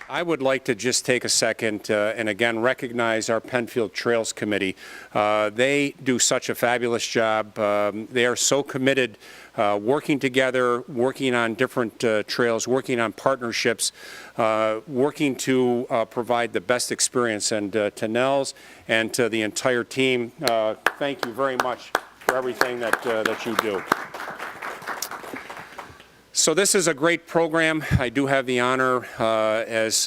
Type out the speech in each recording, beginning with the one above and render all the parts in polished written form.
I would like to just take a second and again recognize our Penfield Trails Committee. They do such a fabulous job. They are so committed, working together, working on different trails, working on partnerships, working to provide the best experience. And to Nels and to the entire team, thank you very much for everything that you do. So this is a great program. I do have the honor, as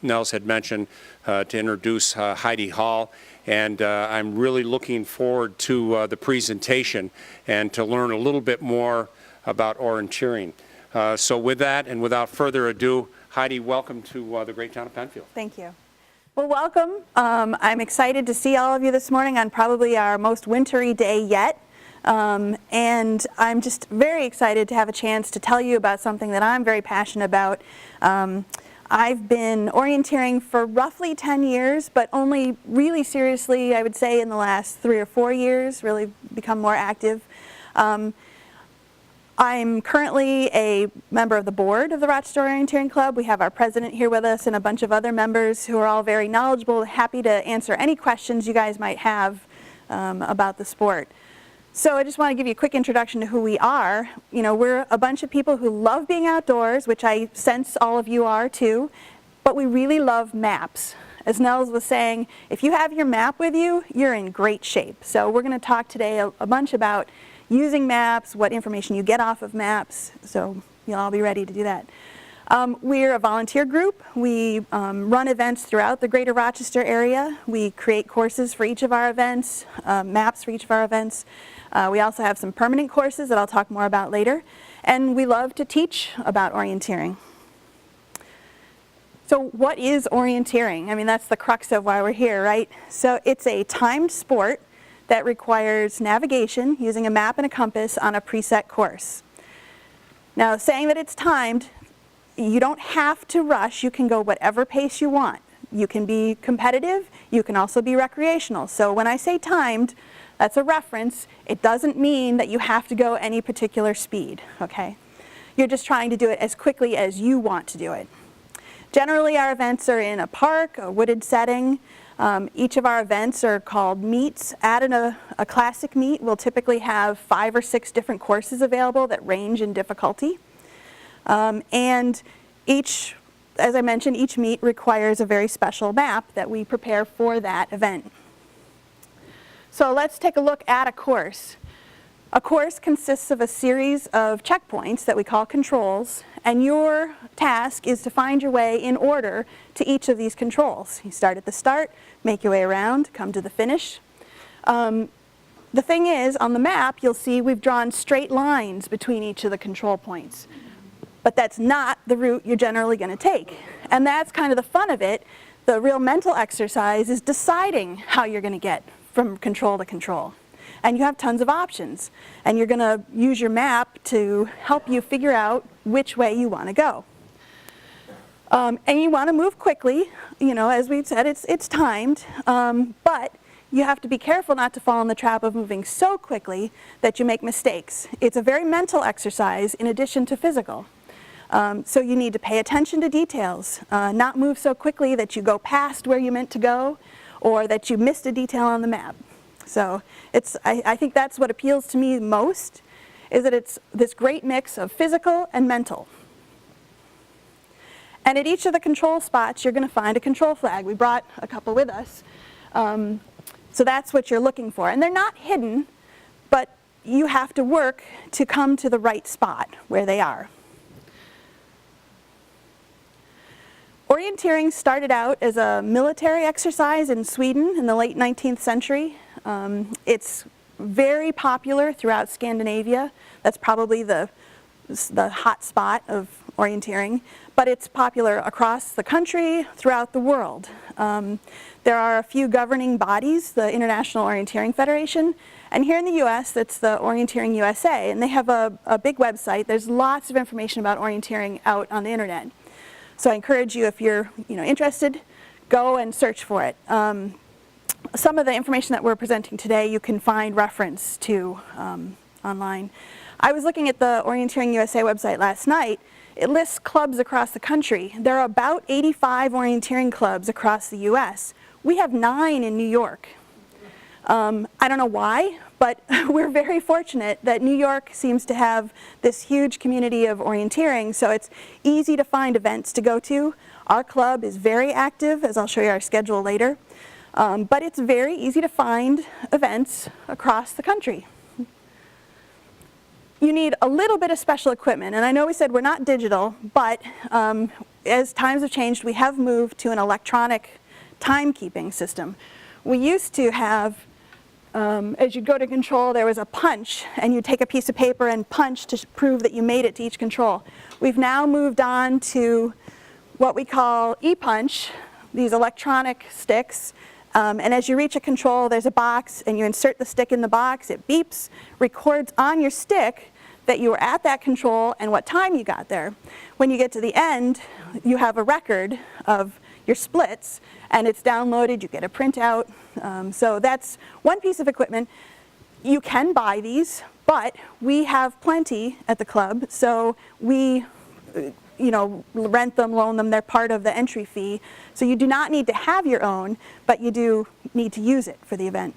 Nels had mentioned, to introduce Heidi Hall, and I'm really looking forward to the presentation and to learn a little bit more about orienteering. So with that and without further ado, Heidi, welcome to the great town of Penfield. Thank you. Well, welcome. I'm excited to see all of you this morning on probably our most wintry day yet. And I'm just very excited to have a chance to tell you about something that I'm very passionate about. I've been orienteering for roughly 10 years, but only really seriously, I would say, in the last 3 or 4 years, really become more active. I'm currently a member of the board of the Rochester Orienteering Club. We have our president here with us and a bunch of other members who are all very knowledgeable, happy to answer any questions you guys might have about the sport. So I just want to give you a quick introduction to who we are. You know, we're a bunch of people who love being outdoors, which I sense all of you are too, but we really love maps. As Nels was saying, if you have your map with you, you're in great shape. So we're going to talk today a bunch about using maps, what information you get off of maps, so you'll all be ready to do that. We're a volunteer group. We run events throughout the greater Rochester area. We create courses for each of our events, maps for each of our events. We also have some permanent courses that I'll talk more about later. And we love to teach about orienteering. So what is orienteering? I mean, that's the crux of why we're here, right? So it's a timed sport that requires navigation using a map and a compass on a preset course. Now, saying that it's timed, you don't have to rush. You can go whatever pace you want. You can be competitive. You can also be recreational. So when I say timed, that's a reference. It doesn't mean that you have to go any particular speed, okay? You're just trying to do it as quickly as you want to do it. Generally, our events are in a park, a wooded setting. Each of our events are called meets. At a classic meet, we'll typically have 5 or 6 different courses available that range in difficulty. And each, as I mentioned, each meet requires a very special map that we prepare for that event. So let's take a look at a course. A course consists of a series of checkpoints that we call controls, and your task is to find your way in order to each of these controls. You start at the start, make your way around, come to the finish. The thing is, on the map, you'll see we've drawn straight lines between each of the control points. But that's not the route you're generally going to take. And that's kind of the fun of it. The real mental exercise is deciding how you're going to get from control to control. And you have tons of options. And you're going to use your map to help you figure out which way you want to go. And you want to move quickly. You know, as we've said, it's timed. But you have to be careful not to fall in the trap of moving so quickly that you make mistakes. It's a very mental exercise in addition to physical. So you need to pay attention to details, not move so quickly that you go past where you meant to go or that you missed a detail on the map. So I think that's what appeals to me most, is that it's this great mix of physical and mental. And at each of the control spots, you're going to find a control flag. We brought a couple with us. So that's what you're looking for. And they're not hidden, but you have to work to come to the right spot where they are. Orienteering started out as a military exercise in Sweden in the late 19th century. It's very popular throughout Scandinavia. That's probably the hot spot of orienteering, but it's popular across the country, throughout the world. There are a few governing bodies, the International Orienteering Federation, and here in the US, that's the Orienteering USA, and they have a big website. There's lots of information about orienteering out on the internet. So I encourage you, if you're interested, go and search for it. Some of the information that we're presenting today you can find reference to online. I was looking at the Orienteering USA website last night. It lists clubs across the country. There are about 85 orienteering clubs across the US. We have 9 in New York. I don't know why, but we're very fortunate that New York seems to have this huge community of orienteering, so it's easy to find events to go to. Our club is very active, as I'll show you our schedule later, but it's very easy to find events across the country. You need a little bit of special equipment, and I know we said we're not digital, but as times have changed, we have moved to an electronic timekeeping system. We used to have, as you go to control, there was a punch, and you take a piece of paper and punch to prove that you made it to each control. We've now moved on to what we call e-punch, these electronic sticks, and as you reach a control, there's a box, and you insert the stick in the box, it beeps, records on your stick that you were at that control and what time you got there. When you get to the end, you have a record of your splits, and it's downloaded, you get a printout. So that's one piece of equipment. You can buy these, but we have plenty at the club, so we rent them, loan them, they're part of the entry fee. So you do not need to have your own, but you do need to use it for the event.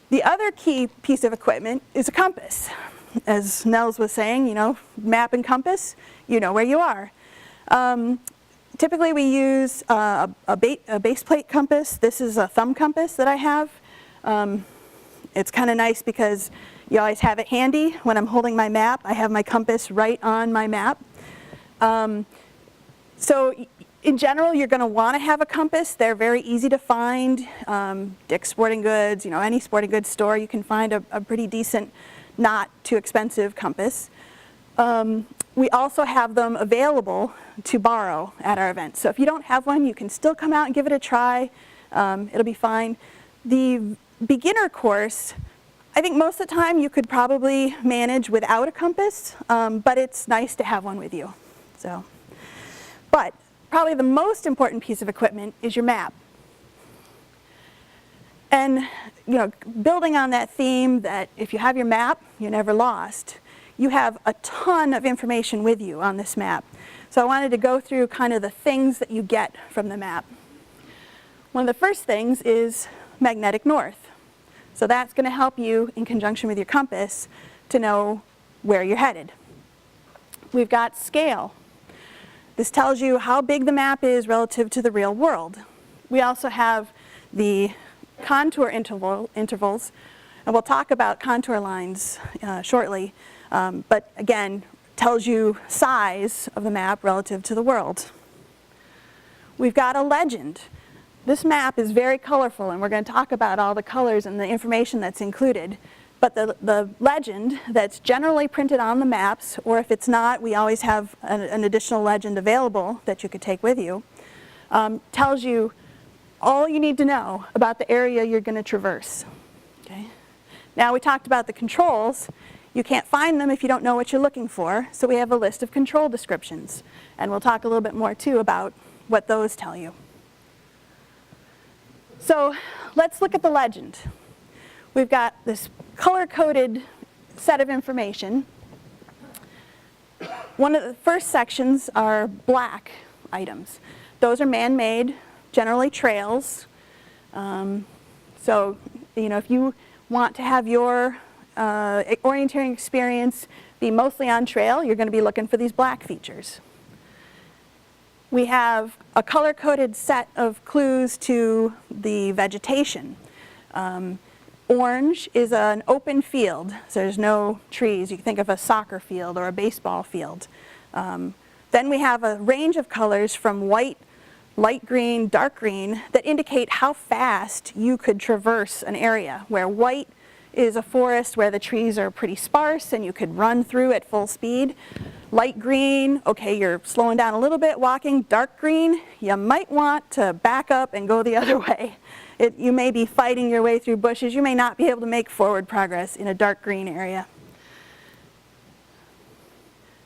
The other key piece of equipment is a compass. As Nels was saying, map and compass, you know where you are. Typically we use a base plate compass. This is a thumb compass that I have. It's kind of nice because you always have it handy. When I'm holding my map, I have my compass right on my map. So in general, you're going to want to have a compass. They're very easy to find. Dick's Sporting Goods, any sporting goods store, you can find a pretty decent, not too expensive compass. We also have them available to borrow at our events. So if you don't have one, you can still come out and give it a try. It'll be fine. The beginner course, I think most of the time you could probably manage without a compass, but it's nice to have one with you. But probably the most important piece of equipment is your map. And building on that theme that if you have your map, you're never lost, you have a ton of information with you on this map. So I wanted to go through kind of the things that you get from the map. One of the first things is magnetic north. So that's going to help you, in conjunction with your compass, to know where you're headed. We've got scale. This tells you how big the map is relative to the real world. We also have the contour intervals, and we'll talk about contour lines shortly, but again, tells you size of the map relative to the world. We've got a legend. This map is very colorful, and we're going to talk about all the colors and the information that's included. But the legend that's generally printed on the maps, or if it's not, we always have an additional legend available that you could take with you, tells you all you need to know about the area you're going to traverse. Okay? Now we talked about the controls. You can't find them if you don't know what you're looking for, so we have a list of control descriptions. And we'll talk a little bit more too about what those tell you. So let's look at the legend. We've got this color-coded set of information. One of the first sections are black items. Those are man-made, generally trails. So, if you want to have your orienteering experience be mostly on trail, you're going to be looking for these black features. We have a color-coded set of clues to the vegetation. Orange is an open field, so there's no trees. You can think of a soccer field or a baseball field. Then we have a range of colors from white, light green, dark green that indicate how fast you could traverse an area, where white is a forest where the trees are pretty sparse and you could run through at full speed. Light green, okay, you're slowing down a little bit, walking. Dark green, you might want to back up and go the other way. You may be fighting your way through bushes. You may not be able to make forward progress in a dark green area.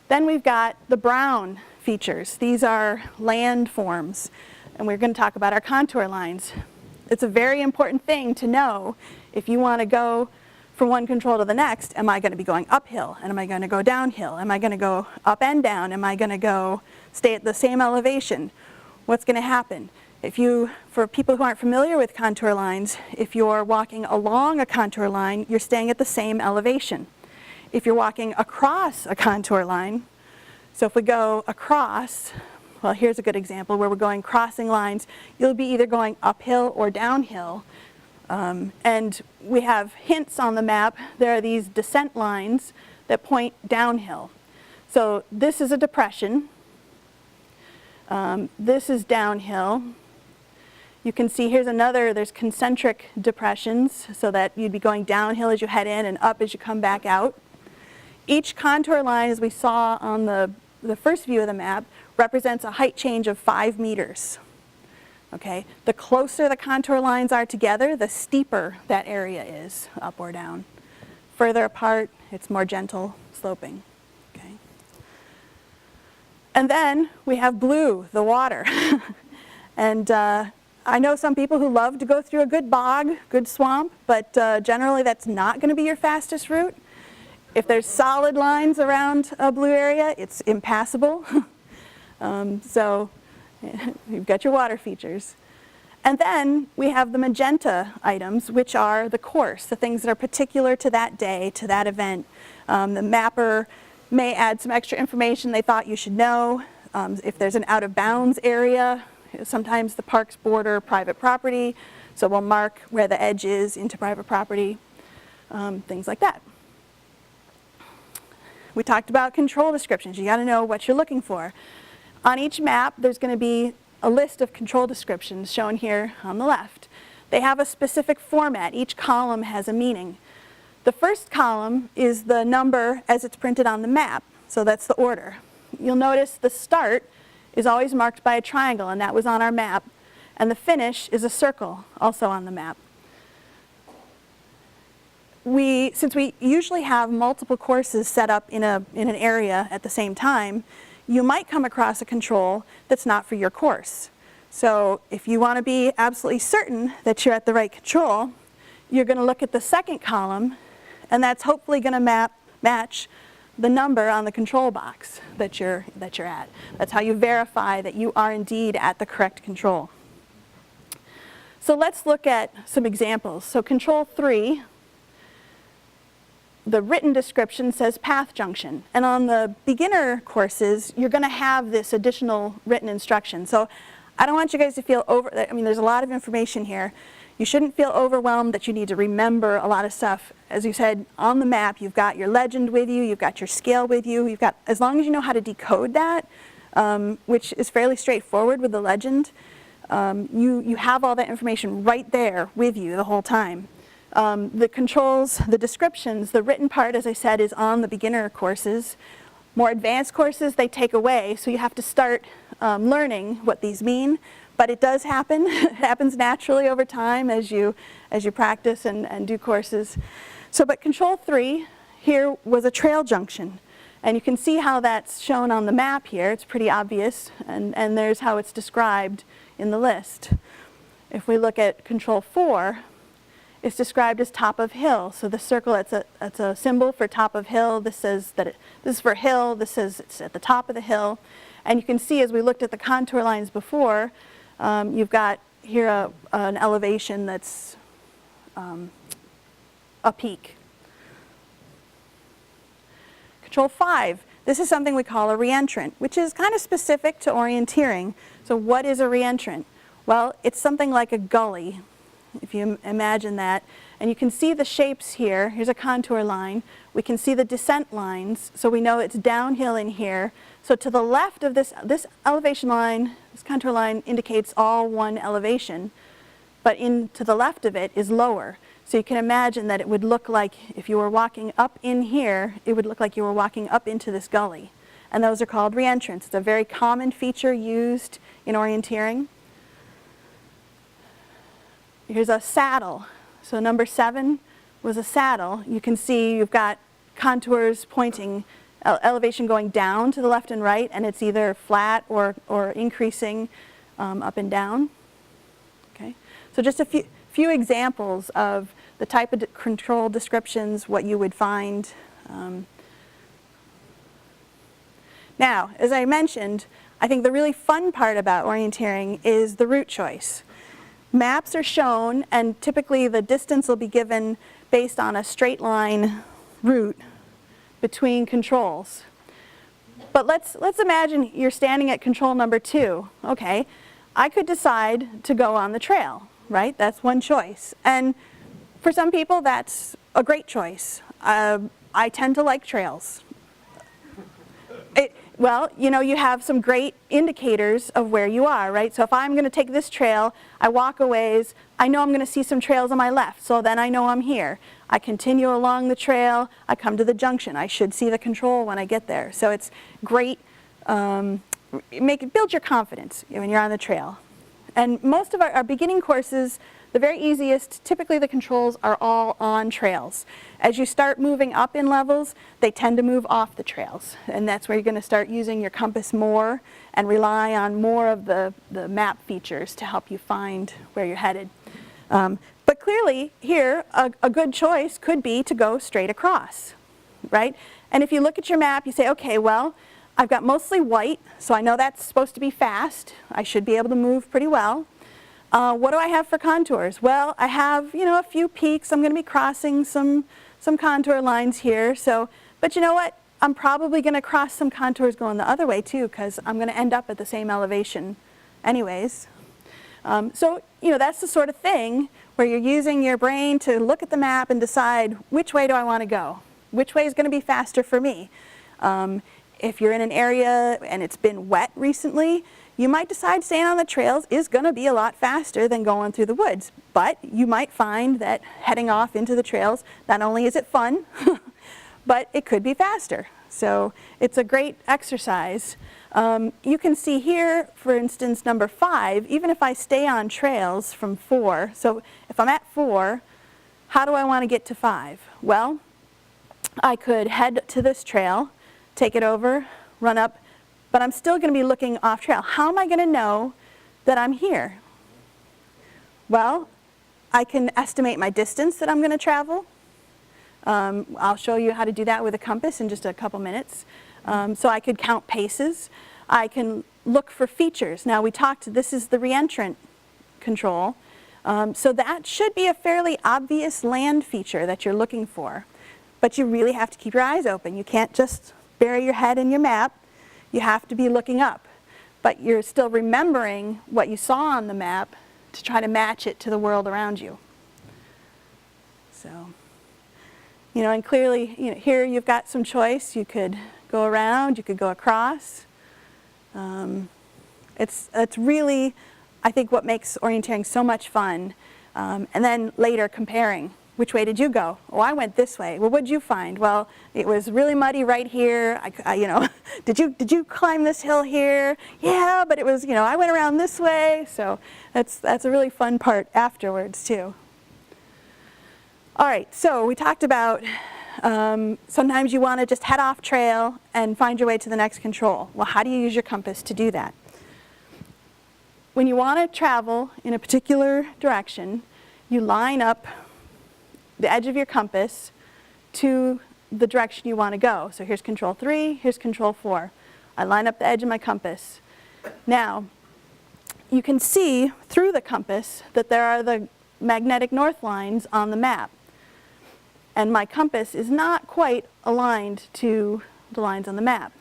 Then we've got the brown features. These are land forms, and we're going to talk about our contour lines. It's a very important thing to know if you want to go from one control to the next, am I going to be going uphill? And am I going to go downhill? Am I going to go up and down? Am I going to go stay at the same elevation? What's going to happen? For people who aren't familiar with contour lines, if you're walking along a contour line, you're staying at the same elevation. If you're walking across a contour line, so if we go across, well, here's a good example where we're going crossing lines, you'll be either going uphill or downhill. And we have hints on the map. There are these descent lines that point downhill. So this is a depression. This is downhill. You can see here's another, there's concentric depressions, so that you'd be going downhill as you head in and up as you come back out. Each contour line, as we saw on the first view of the map, represents a height change of 5 meters. Okay? The closer the contour lines are together, the steeper that area is, up or down. Further apart, it's more gentle sloping. Okay? And then we have blue, the water. And I know some people who love to go through a good bog, good swamp, but generally that's not going to be your fastest route. If there's solid lines around a blue area, it's impassable. So you've got your water features. And then we have the magenta items, which are the course, the things that are particular to that day, to that event. The mapper may add some extra information they thought you should know. If there's an out-of-bounds area, sometimes the parks border private property, so we'll mark where the edge is into private property, things like that. We talked about control descriptions. You got to know what you're looking for. On each map, there's going to be a list of control descriptions shown here on the left. They have a specific format. Each column has a meaning. The first column is the number as it's printed on the map, so that's the order. You'll notice the start is always marked by a triangle, and that was on our map, and the finish is a circle, also on the map. Since we usually have multiple courses set up in an area at the same time, you might come across a control that's not for your course. So if you want to be absolutely certain that you're at the right control, you're going to look at the second column, and that's hopefully going to match the number on the control box that you're at. That's how you verify that you are indeed at the correct control. So let's look at some examples. So control 3, the written description says path junction. And on the beginner courses, you're going to have this additional written instruction. So I don't want you guys to feel there's a lot of information here. You shouldn't feel overwhelmed that you need to remember a lot of stuff. As you said, on the map, you've got your legend with you, you've got your scale with you, as long as you know how to decode that, which is fairly straightforward with the legend, you have all that information right there with you the whole time. The controls, the descriptions, the written part, as I said, is on the beginner courses. More advanced courses, they take away, so you have to start learning what these mean. But it does happen. It happens naturally over time as you practice and do courses. But control 3 here was a trail junction. And you can see how that's shown on the map here. It's pretty obvious. And there's how it's described in the list. If we look at control 4, it's described as top of hill. So the circle, it's a symbol for top of hill. This says that this is for hill. This says it's at the top of the hill. And you can see as we looked at the contour lines before, you've got here an elevation that's a peak. Control 5, this is something we call a reentrant, which is kind of specific to orienteering. So what is a reentrant? Well, it's something like a gully, if you imagine that. And you can see the shapes here. Here's a contour line. We can see the descent lines, so we know it's downhill in here. So to the left of this elevation line, this contour line indicates all one elevation, but to the left of it is lower. So you can imagine that it would look like, if you were walking up in here, it would look like you were walking up into this gully. And those are called reentrants. It's a very common feature used in orienteering. Here's a saddle. So number 7 was a saddle. You can see you've got contours pointing, elevation going down to the left and right, and it's either flat or increasing up and down. Okay. So just a few examples of the type of control descriptions, what you would find. Now, as I mentioned, I think the really fun part about orienteering is the route choice. Maps are shown, and typically the distance will be given based on a straight line route between controls. But let's imagine you're standing at control number 2. Okay, I could decide to go on the trail, right? That's one choice. And for some people, that's a great choice. I tend to like trails. Well, you know, you have some great indicators of where you are, right? So if I'm going to take this trail, I walk a ways, I know I'm going to see some trails on my left, so then I know I'm here. I continue along the trail, I come to the junction. I should see the control when I get there. So it's great, build your confidence when you're on the trail. And most of our beginning courses, the very easiest, typically the controls are all on trails. As you start moving up in levels, they tend to move off the trails. And that's where you're going to start using your compass more and rely on more of the map features to help you find where you're headed. But clearly here, a good choice could be to go straight across, right? And if you look at your map, you say, okay, well, I've got mostly white, so I know that's supposed to be fast. I should be able to move pretty well. What do I have for contours? Well, I have, you know, a few peaks. I'm going to be crossing some contour lines here. So, but you know what? I'm probably going to cross some contours going the other way too, because I'm going to end up at the same elevation anyways. So, you know, that's the sort of thing where you're using your brain to look at the map and decide which way do I want to go? Which way is going to be faster for me? If you're in an area and it's been wet recently, you might decide staying on the trails is going to be a lot faster than going through the woods. But you might find that heading off into the trails, not only is it fun, but it could be faster. So it's a great exercise. You can see here, for instance, number 5, even if I stay on trails from 4, so if I'm at 4, how do I want to get to 5? Well, I could head to this trail, take it over, run up, but I'm still going to be looking off trail. How am I going to know that I'm here? Well, I can estimate my distance that I'm going to travel. I'll show you how to do that with a compass in just a couple minutes. So I could count paces. I can look for features. Now we talked, this is the reentrant control. So that should be a fairly obvious land feature that you're looking for. But you really have to keep your eyes open. You can't just bury your head in your map. You have to be looking up. But you're still remembering what you saw on the map to try to match it to the world around you. So, you know, and clearly, you know, here you've got some choice. You could go around, you could go across. It's really, I think, what makes orienteering so much fun. And then later comparing. Which way did you go? Oh, I went this way. Well, what did you find? Well, it was really muddy right here. You know, did you climb this hill here? Yeah, but it was, you know, I went around this way. So that's a really fun part afterwards too. All right, so we talked about sometimes you want to just head off trail and find your way to the next control. Well, how do you use your compass to do that? When you want to travel in a particular direction, you line up the edge of your compass to the direction you want to go. So here's control 3, here's control 4. I line up the edge of my compass. Now, you can see through the compass that there are the magnetic north lines on the map. And my compass is not quite aligned to the lines on the map.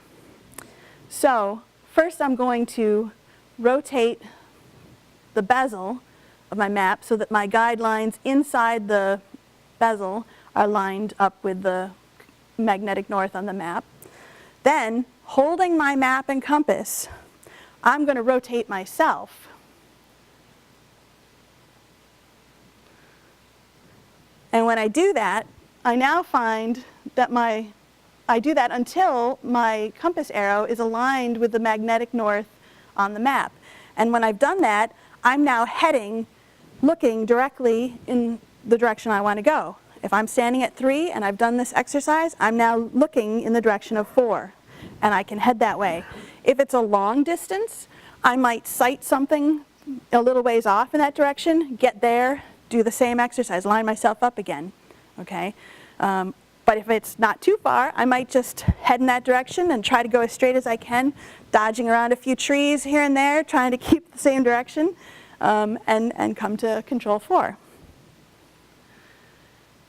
So first I'm going to rotate the bezel of my map so that my guidelines inside the bezel are lined up with the magnetic north on the map. Then, holding my map and compass, I'm going to rotate myself. And when I do that, I now find that I do that until my compass arrow is aligned with the magnetic north on the map. And when I've done that, I'm now heading, looking directly in the direction I want to go. If I'm standing at 3 and I've done this exercise, I'm now looking in the direction of 4, and I can head that way. If it's a long distance, I might sight something a little ways off in that direction, get there, do the same exercise, line myself up again, okay? But if it's not too far, I might just head in that direction and try to go as straight as I can, dodging around a few trees here and there, trying to keep the same direction, and come to control 4.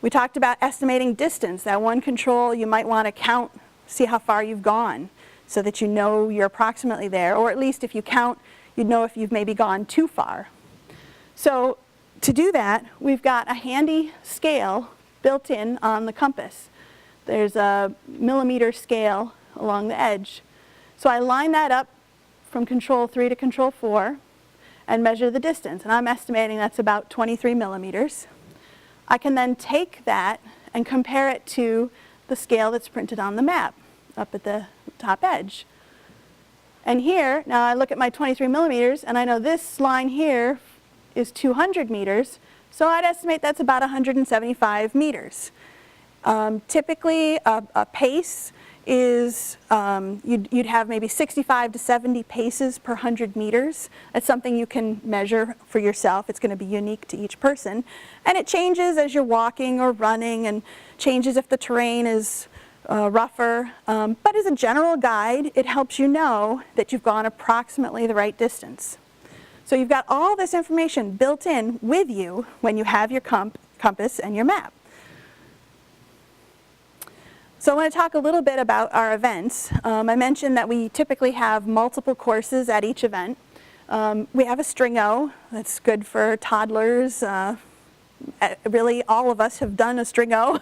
We talked about estimating distance. That one control, you might want to count, see how far you've gone, so that you know you're approximately there, or at least if you count, you'd know if you've maybe gone too far. So to do that, we've got a handy scale built in on the compass. There's a millimeter scale along the edge. So I line that up from control 3 to control 4 and measure the distance, and I'm estimating that's about 23 millimeters. I can then take that and compare it to the scale that's printed on the map up at the top edge. And here, now I look at my 23 millimeters, and I know this line here is 200 meters, so I'd estimate that's about 175 meters. Typically, a pace is, you'd have maybe 65 to 70 paces per 100 meters. That's something you can measure for yourself. It's going to be unique to each person. And it changes as you're walking or running, and changes if the terrain is rougher. But as a general guide, it helps you know that you've gone approximately the right distance. So you've got all this information built in with you when you have your compass and your map. So I want to talk a little bit about our events. I mentioned that we typically have multiple courses at each event. We have a string-o that's good for toddlers. Really, all of us have done a string-o.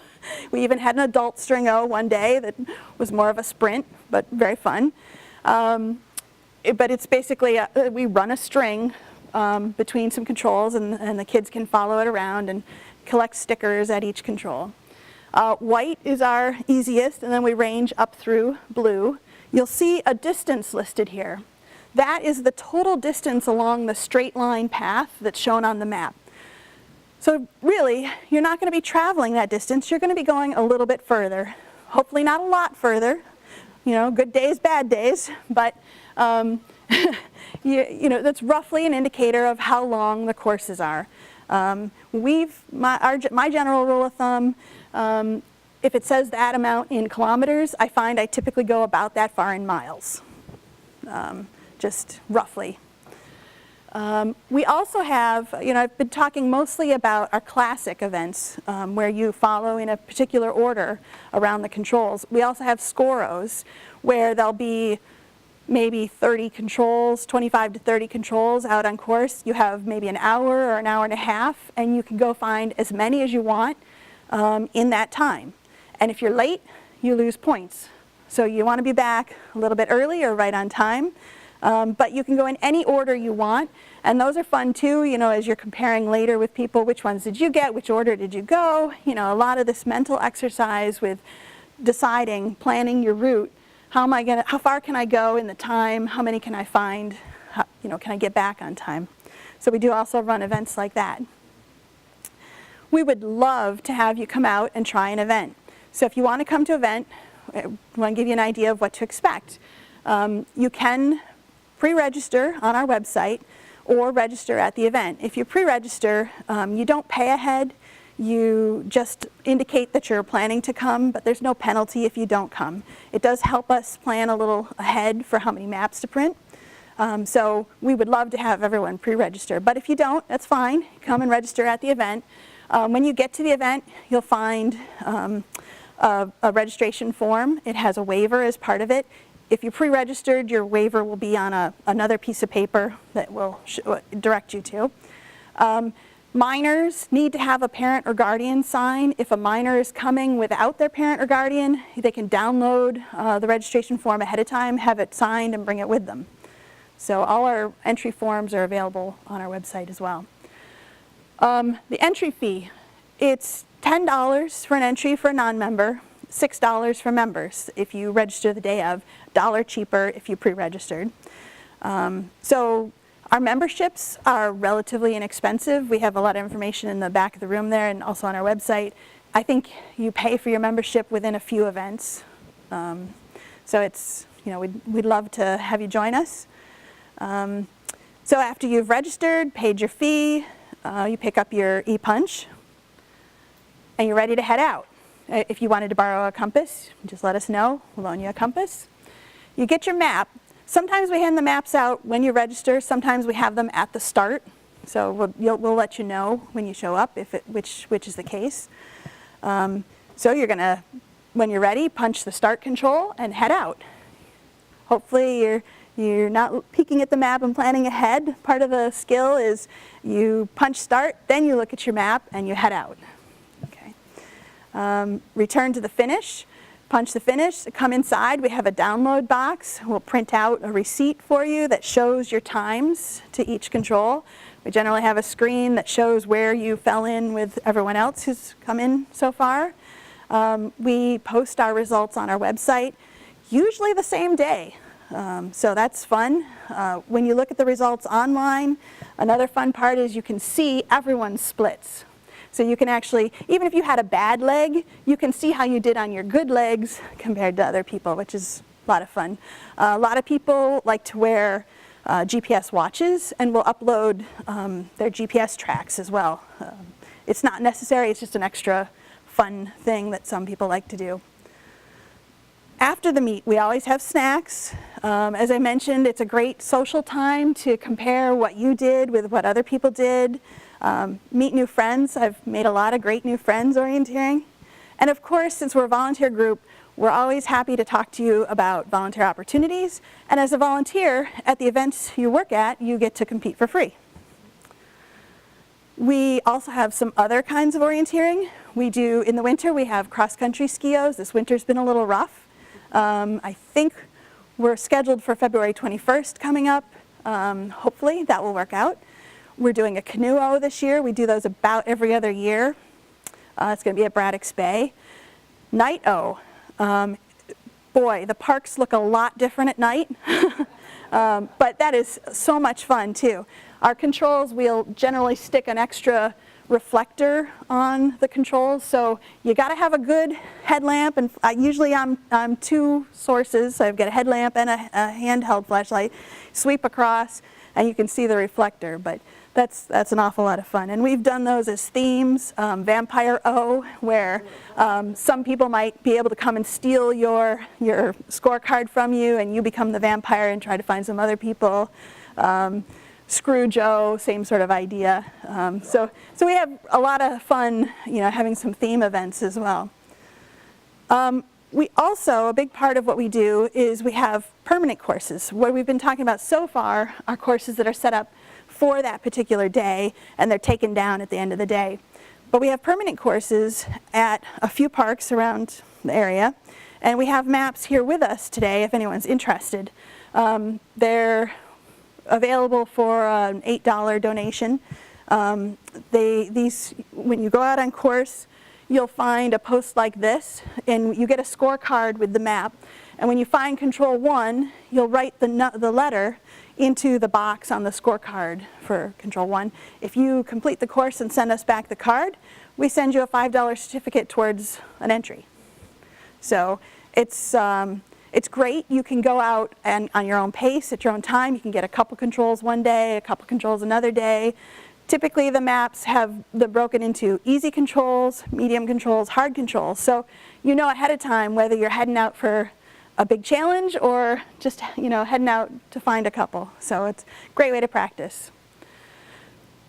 We even had an adult string-o one day that was more of a sprint, but very fun. But it's basically, we run a string between some controls, and the kids can follow it around and collect stickers at each control. White is our easiest, and then we range up through blue. You'll see a distance listed here. That is the total distance along the straight line path that's shown on the map. So really, you're not going to be traveling that distance. You're going to be going a little bit further. Hopefully not a lot further. You know, good days, bad days, but you know, that's roughly an indicator of how long the courses are. My general rule of thumb, if it says that amount in kilometers, I find I typically go about that far in miles, just roughly. We also have, you know, I've been talking mostly about our classic events, where you follow in a particular order around the controls. We also have scoros, where there'll be maybe 30 controls, 25 to 30 controls out on course. You have maybe an hour or an hour and a half, and you can go find as many as you want in that time. And if you're late, you lose points. So you want to be back a little bit early or right on time. But you can go in any order you want, and those are fun too, you know, as you're comparing later with people, which ones did you get, which order did you go, you know, a lot of this mental exercise with deciding, planning your route. How far can I go in the time, how many can I find, you know, can I get back on time? So we do also run events like that. We would love to have you come out and try an event. So if you want to come to an event, I want to give you an idea of what to expect. You can pre-register on our website or register at the event. If you pre-register, you don't pay ahead. You just indicate that you're planning to come, but there's no penalty if you don't come. It does help us plan a little ahead for how many maps to print. So we would love to have everyone pre-register. But if you don't, that's fine. Come and register at the event. When you get to the event, you'll find a registration form. It has a waiver as part of it. If you pre-registered, your waiver will be on another piece of paper that will direct you to. Minors need to have a parent or guardian sign. If a minor is coming without their parent or guardian, they can download the registration form ahead of time, have it signed, and bring it with them. So all our entry forms are available on our website as well. The entry fee, it's $10 for an entry for a non-member, $6 for members if you register the day of, $1 cheaper if you pre-registered. So our memberships are relatively inexpensive. We have a lot of information in the back of the room there and also on our website. I think you pay for your membership within a few events. So it's, you know, we'd love to have you join us. So after you've registered, paid your fee, you pick up your e-punch, and you're ready to head out. If you wanted to borrow a compass, just let us know. We'll loan you a compass. You get your map. Sometimes we hand the maps out when you register. Sometimes we have them at the start. So we'll let you know when you show up which is the case. So you're going to, when you're ready, punch the start control and head out. Hopefully you're not peeking at the map and planning ahead. Part of the skill is you punch start, then you look at your map and you head out. Okay. Return to the finish. Punch the finish, come inside, we have a download box. We'll print out a receipt for you that shows your times to each control. We generally have a screen that shows where you fell in with everyone else who's come in so far. We post our results on our website, usually the same day. So that's fun. When you look at the results online, another fun part is you can see everyone's splits. So you can actually, even if you had a bad leg, you can see how you did on your good legs compared to other people, which is a lot of fun. A lot of people like to wear GPS watches and will upload their GPS tracks as well. It's not necessary, it's just an extra fun thing that some people like to do. After the meet, we always have snacks. As I mentioned, it's a great social time to compare what you did with what other people did. Meet new friends. I've made a lot of great new friends orienteering. And of course, since we're a volunteer group, we're always happy to talk to you about volunteer opportunities. And as a volunteer at the events you work at, you get to compete for free. We also have some other kinds of orienteering. We do, in the winter, we have cross-country skios. This winter's been a little rough. I think we're scheduled for February 21st coming up. Hopefully that will work out. We're doing a canoe-o this year. We do those about every other year. It's going to be at Braddock's Bay. Night-o. Boy, the parks look a lot different at night. But that is so much fun too. Our controls, we'll generally stick an extra reflector on the controls, so you got to have a good headlamp, and usually I'm two sources, so I've got a headlamp and a handheld flashlight. Sweep across and you can see the reflector, but that's an awful lot of fun. And we've done those as themes. Vampire O, where some people might be able to come and steal your scorecard from you and you become the vampire and try to find some other people. Scrooge-o, same sort of idea. So we have a lot of fun, having some theme events as well. We also, a big part of what we do is we have permanent courses. What we've been talking about so far are courses that are set up for that particular day and they're taken down at the end of the day. But we have permanent courses at a few parks around the area, and we have maps here with us today if anyone's interested. They're available for an $8 donation. When you go out on course, you'll find a post like this, and you get a scorecard with the map. And when you find Control 1, you'll write the letter into the box on the scorecard for Control 1. If you complete the course and send us back the card, we send you a $5 certificate towards an entry. So it's great. You can go out and on your own pace at your own time. You can get a couple controls one day, a couple controls another day. Typically the maps have them broken into easy controls, medium controls, hard controls. So you know ahead of time whether you're heading out for a big challenge or just heading out to find a couple. So it's a great way to practice.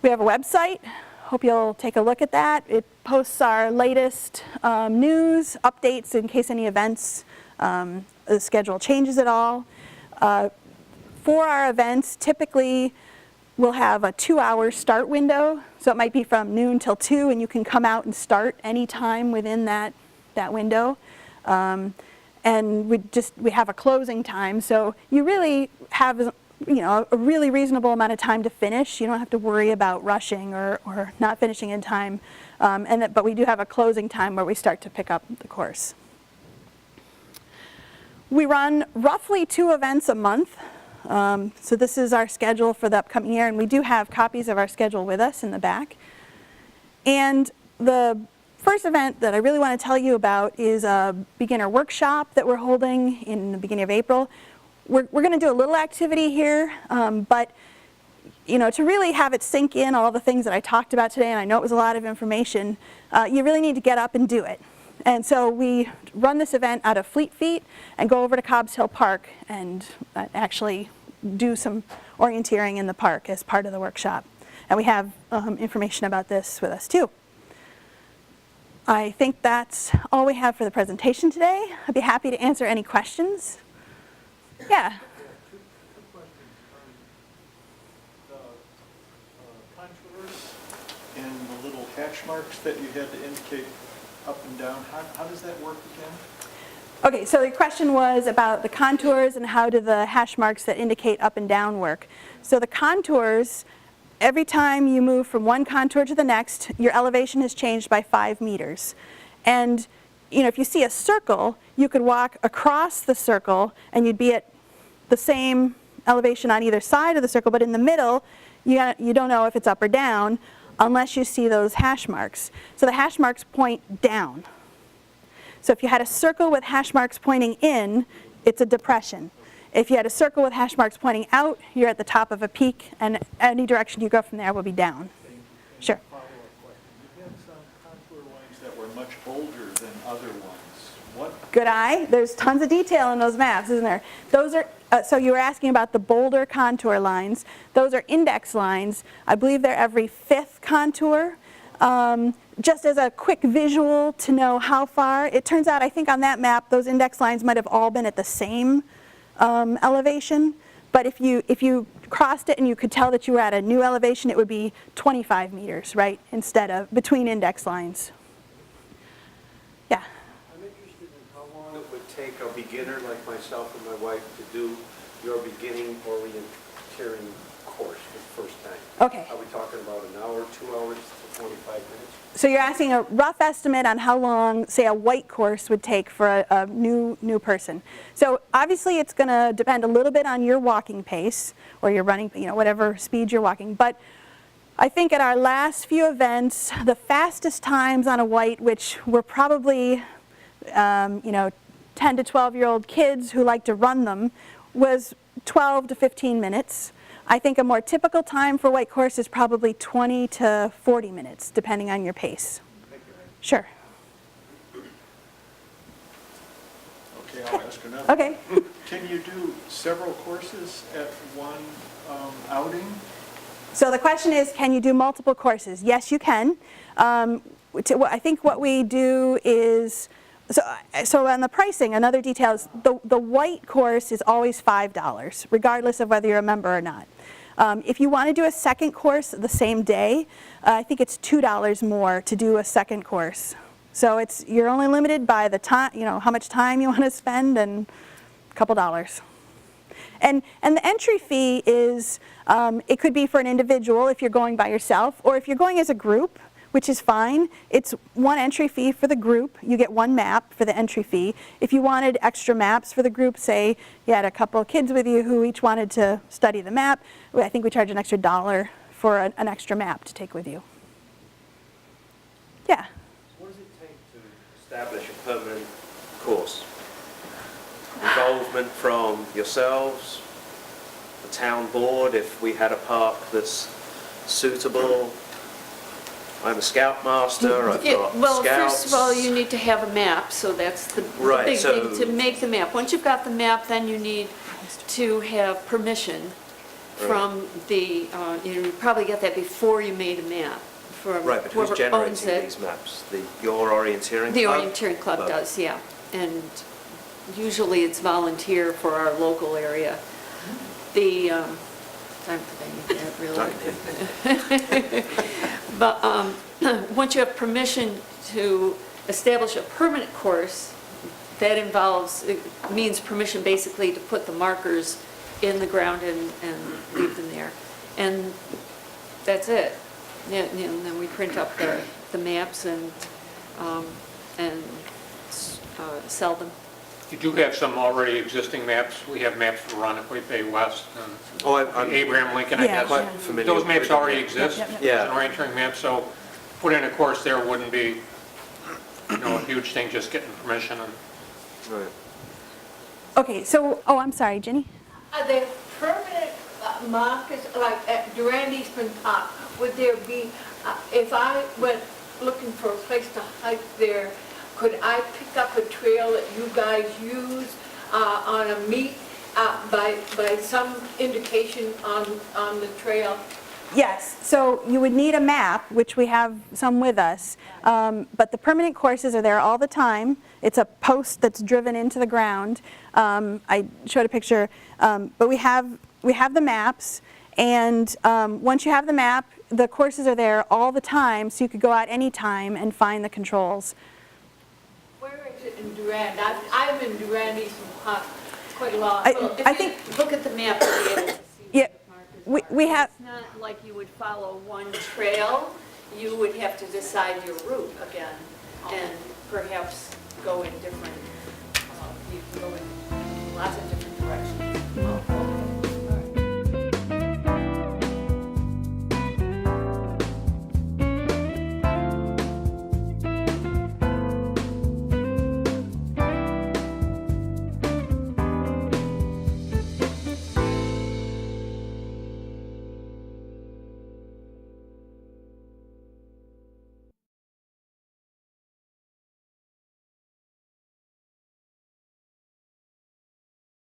We have a website. Hope you'll take a look at that. It posts our latest news, updates in case any events, the schedule changes at all. For our events, typically we'll have a 2-hour start window. So it might be from noon till 2, and you can come out and start any time within that window. And we have a closing time, so you really have a really reasonable amount of time to finish. You don't have to worry about rushing or not finishing in time. But we do have a closing time where we start to pick up the course. We run roughly 2 events a month. So this is our schedule for the upcoming year, and we do have copies of our schedule with us in the back. And the first event that I really want to tell you about is a beginner workshop that we're holding in the beginning of April. We're going to do a little activity here, but to really have it sink in all the things that I talked about today, and I know it was a lot of information, you really need to get up and do it. And so we run this event out of Fleet Feet and go over to Cobbs Hill Park and actually do some orienteering in the park as part of the workshop. And we have information about this with us too. I think that's all we have for the presentation today. I'd be happy to answer any questions. Yeah. Two questions on the contours and the little hatch marks that you had to indicate up and down. How does that work again? Okay, so the question was about the contours and how do the hash marks that indicate up and down work. So the contours, every time you move from one contour to the next, your elevation has changed by 5 meters. And if you see a circle, you could walk across the circle and you'd be at the same elevation on either side of the circle, but in the middle, you don't know if it's up or down unless you see those hash marks. So the hash marks point down. So if you had a circle with hash marks pointing in, it's a depression. If you had a circle with hash marks pointing out, you're at the top of a peak, and any direction you go from there will be down. Sure. Follow-up question. You had some contour lines that were much older than other ones. What? Good eye. There's tons of detail in those maps, isn't there? Those are, so you were asking about the bolder contour lines. Those are index lines. I believe they're every 5th contour. Just as a quick visual to know how far, it turns out I think on that map those index lines might have all been at the same elevation, but if you crossed it and you could tell that you were at a new elevation, it would be 25 meters, right, instead of between index lines. Yeah. I'm interested in how long it would take a beginner like myself and my wife to do your beginning orienteering course for the first time. Okay. Are we talking about an hour, 2 hours, 45 minutes? So you're asking a rough estimate on how long, say, a white course would take for a new person. So obviously it's going to depend a little bit on your walking pace or your running, whatever speed you're walking. But I think at our last few events, the fastest times on a white, which were probably, 10 to 12-year-old kids who like to run them, was 12 to 15 minutes. I think a more typical time for white course is probably 20 to 40 minutes, depending on your pace. Sure. Okay, I'll ask another. Okay. Can you do several courses at one outing? So the question is, can you do multiple courses? Yes, you can. I think what we do is, so on the pricing, another detail is the white course is always $5, regardless of whether you're a member or not. If you want to do a second course the same day, I think it's $2 more to do a second course. So you're only limited by the time, how much time you want to spend and a couple dollars. And the entry fee is, it could be for an individual if you're going by yourself, or if you're going as a group, which is fine. It's one entry fee for the group. You get one map for the entry fee. If you wanted extra maps for the group, say you had a couple of kids with you who each wanted to study the map, I think we charge an extra $1 for an extra map to take with you. Yeah? What does it take to establish a permanent course? Involvement from yourselves, the town board, if we had a park that's suitable. I'm a scoutmaster, I've got Well, scouts. first of all, you need to have a map, so that's the Right, big so- thing, to make the map. Once you've got the map, then you need to have permission from the, you probably get that before you made a map, from Right, but who's whoever owns generating it. these maps? Your Orienteering Club? The Orienteering Club does, yeah. And usually it's volunteer for our local area. The, time for that, really. But once you have permission to establish a permanent course, that means permission basically to put the markers in the ground and leave them there. And that's it. And then we print up the maps and sell them. You do have some already existing maps. We have maps for Roanoke Bay West and Oh, I'm Abraham Lincoln, I Yeah. guess. quite familiar. Those maps with already it. exist. Yep, yep, yep. It's an orienteering map, so put in a course there wouldn't be, a huge thing, just getting permission. And Right. Okay, so, I'm sorry, Ginny? Are they permanent markers, like at Durand Eastman Park, would there be, if I went looking for a place to hike there, could I pick up a trail that you guys use on a meet by some indication on the trail? Yes, so you would need a map, which we have some with us, but the permanent courses are there all the time. It's a post that's driven into the ground. I showed a picture, but we have the maps, and once you have the map, the courses are there all the time, so you could go out anytime and find the controls. Where is it in Durand? I'm in Durand Eastman Park quite a lot. I think, Look at the map to be able to see. yeah, what the markers we are. have, It's not like you would follow one trail. You would have to decide your route again and perhaps go in different, you can go in lots of different